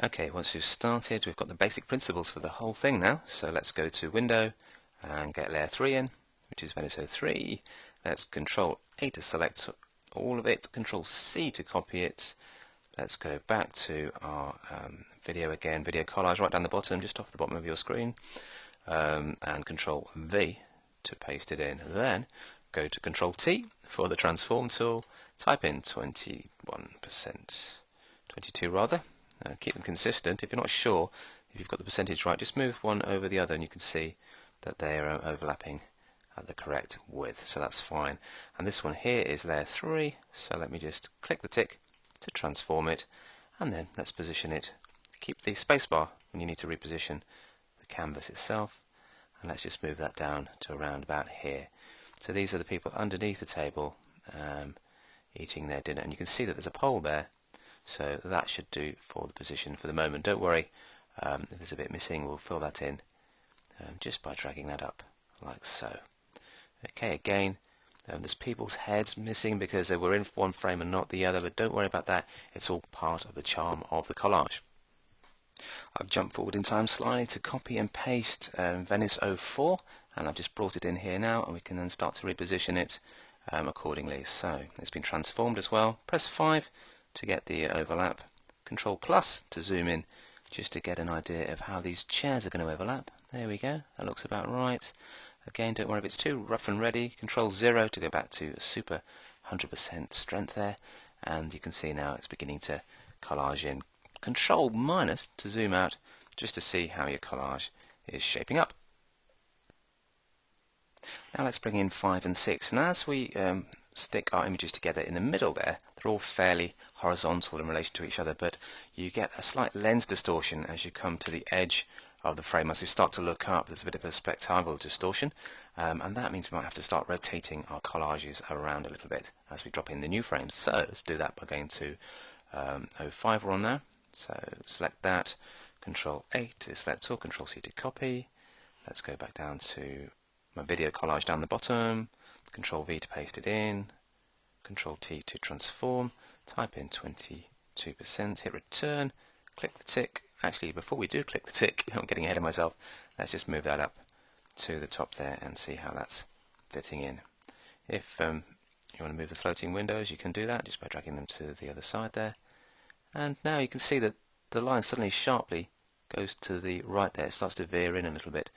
Okay, once we've started, we've got the basic principles for the whole thing now. So let's go to Window and get Layer 3 in, which is Venice 03. Let's Control A to select all of it, Control C to copy it. Let's go back to our video again, video collage right down the bottom, just off the bottom of your screen, and Control V to paste it in. Then go to Control T for the transform tool, type in 21%, 22 rather. Keep them consistent. If you're not sure if you've got the percentage right, just move one over the other and you can see that they are overlapping at the correct width, so that's fine. And this one here is layer 3, so let me just click the tick to transform it, and then let's position it. Keep the spacebar when you need to reposition the canvas itself, and let's just move that down to around about here. So these are the people underneath the table eating their dinner, and you can see that there's a pole there. So that should do for the position for the moment. Don't worry, if there's a bit missing, we'll fill that in just by dragging that up like so. Okay, again, there's people's heads missing because they were in one frame and not the other, but don't worry about that. It's all part of the charm of the collage. I've jumped forward in time slightly to copy and paste Venice 04, and I've just brought it in here now, and we can then start to reposition it accordingly. So it's been transformed as well. Press 5 to get the overlap, Control plus to zoom in just to get an idea of how these chairs are going to overlap. There we go, that looks about right. Again, don't worry if it's too rough and ready. Control 0 to go back to a super 100% strength there, and you can see now it's beginning to collage in. Control minus to zoom out just to see how your collage is shaping up. Now let's bring in 5 and 6, and as we stick our images together in the middle there, they're all fairly horizontal in relation to each other, but you get a slight lens distortion as you come to the edge of the frame. As you start to look up, there's a bit of a perspectival distortion, and that means we might have to start rotating our collages around a little bit as we drop in the new frames. So let's do that by going to 05 we're on now. So select that, Control A to select all, Control C to copy. Let's go back down to my video collage down the bottom, Control V to paste it in, Control T to transform, type in 22%, hit return, click the tick. Actually, before we do click the tick, I'm getting ahead of myself, let's just move that up to the top there and see how that's fitting in. If you want to move the floating windows, you can do that just by dragging them to the other side there. And now you can see that the line suddenly sharply goes to the right there. It starts to veer in a little bit,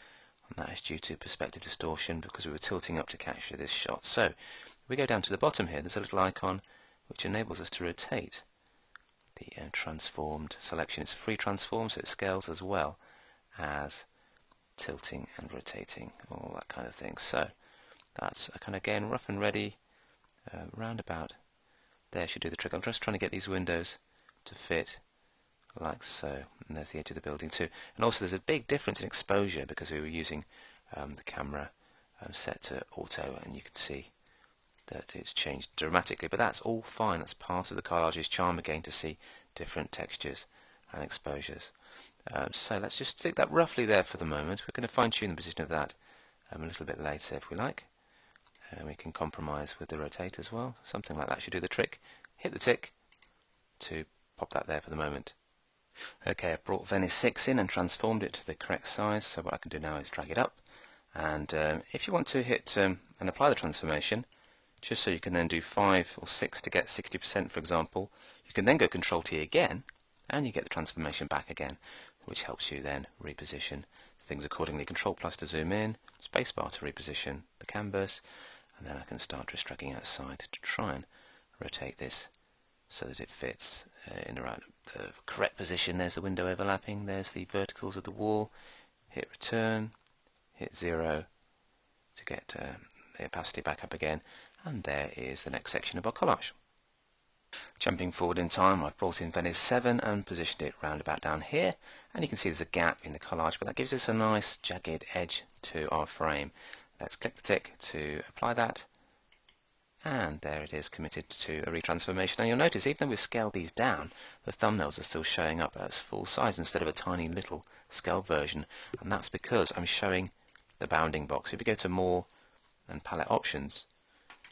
and that is due to perspective distortion because we were tilting up to capture this shot. So if we go down to the bottom here, there's a little icon which enables us to rotate the transformed selection. It's a free transform, so it scales as well as tilting and rotating, all that kind of thing. So that's a kind of, again, rough and ready, roundabout there should do the trick. I'm just trying to get these windows to fit like so, and there's the edge of the building too. And also there's a big difference in exposure because we were using the camera set to auto, and you can see that it's changed dramatically, but that's all fine. That's part of the collage's charm, again, to see different textures and exposures. So let's just stick that roughly there for the moment. We're going to fine-tune the position of that a little bit later if we like. We can compromise with the rotate as well. Something like that should do the trick. Hit the tick to pop that there for the moment. Okay, I've brought Venice 6 in and transformed it to the correct size, so what I can do now is drag it up, and if you want to hit and apply the transformation, just so you can then do 5 or 6 to get 60%, for example, you can then go Control T again, and you get the transformation back again, which helps you then reposition things accordingly. Control plus to zoom in, spacebar to reposition the canvas, and then I can start just dragging outside to try and rotate this so that it fits in the correct position. There's the window overlapping, there's the verticals of the wall. Hit return, hit 0 to get the opacity back up again, and there is the next section of our collage. Jumping forward in time, I've brought in Venice 7 and positioned it round about down here, and you can see there's a gap in the collage, but that gives us a nice jagged edge to our frame. Let's click the tick to apply that, and there it is, committed to a retransformation. Now you'll notice, even though we've scaled these down, the thumbnails are still showing up as full size instead of a tiny little scaled version, and that's because I'm showing the bounding box. If you go to More and Palette Options,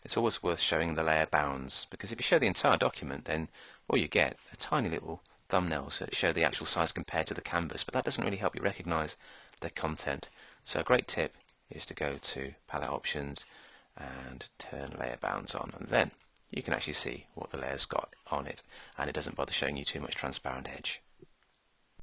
it's always worth showing the layer bounds, because if you show the entire document, then all you get a tiny little thumbnails that show the actual size compared to the canvas, but that doesn't really help you recognize the content. So a great tip is to go to palette options and turn layer bounds on, and then you can actually see what the layer's got on it, and it doesn't bother showing you too much transparent edge.